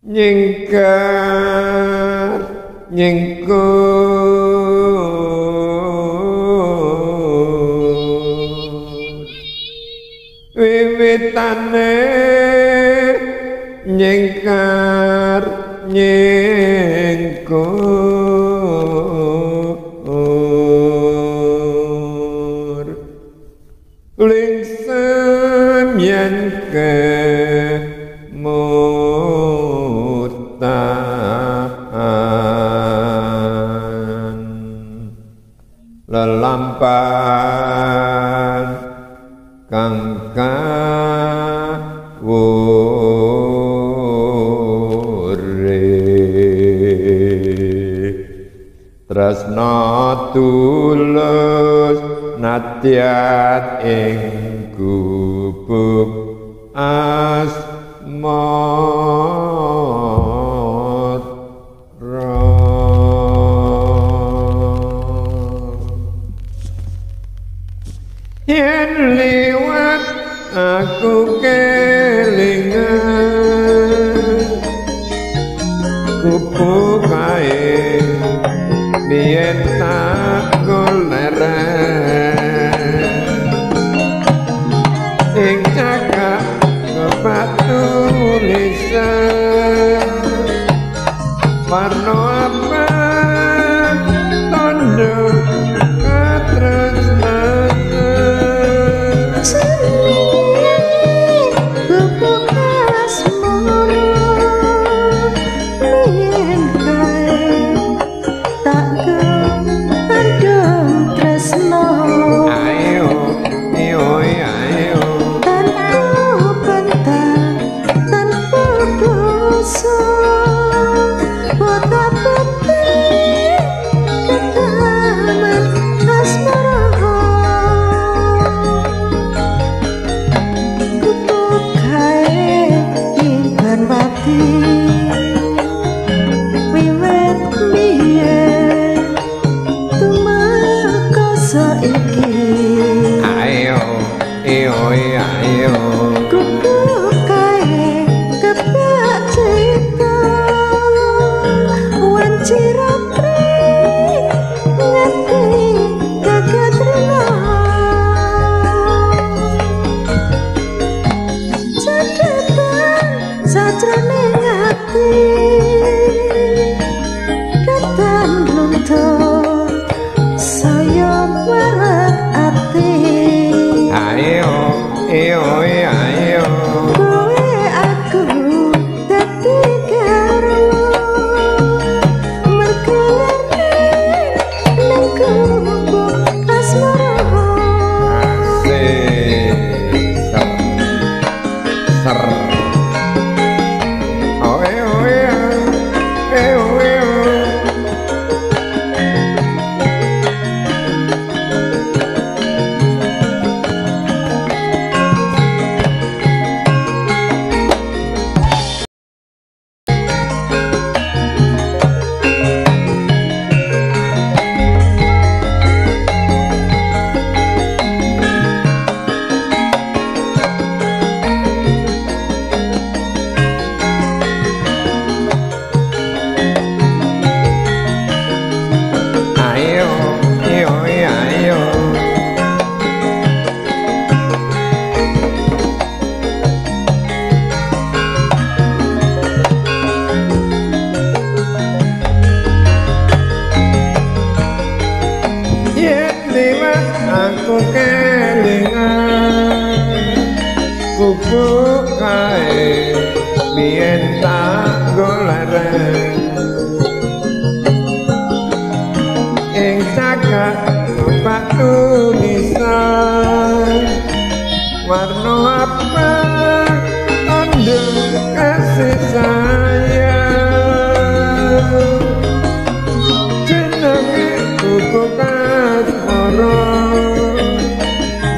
nyingkar nyingkur wiwitane nyingkar nyingkur lingsem yen kemutan lelampahan kang tresna tulus nadyat ing gubuk asmara yen liwat aku kelingan gubuk kae biyen tak goleren ing cagak kebatu tulisan warna abang tondo katresnan gubuk asmara biyen kae tak gendong tresno ayo ayo tanpa bentang tanpa kuasa kota putih ketaman asmara gubuk kae ingkang mati wiwit biyen tumeka saiki ayo gubuk kae kebak cita wanci rapri nganti kagatrena cadetan sajroning ati ketan luntur saya warak ati ayo kowe aku dadi karo mergo ning gubuk asmara asik ser aku kelingan gubuk kae biyen tak goleren ing cagak numpak tulisan warna abang tondo kasih sayang jenenge gubuk asmara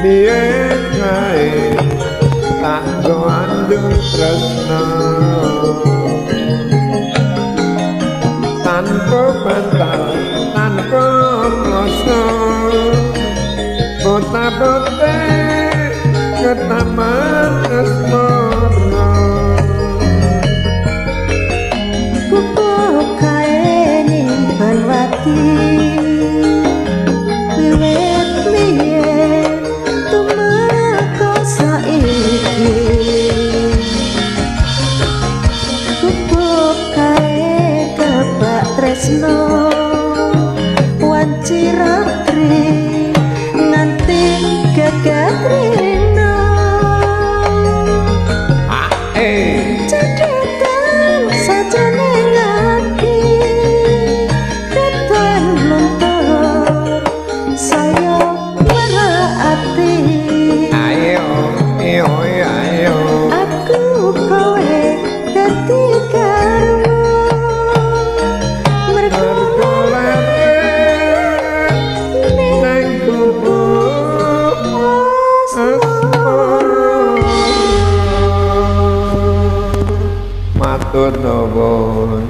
biyen kae tak gandung tresna tanpa bantal tanpa rasa bota-bote ketaman asmara Kekatrina cedetan sajane ngati ketan luntur saya merati ayo aku kowe dadi karma mergo nang kubur matur nuwun.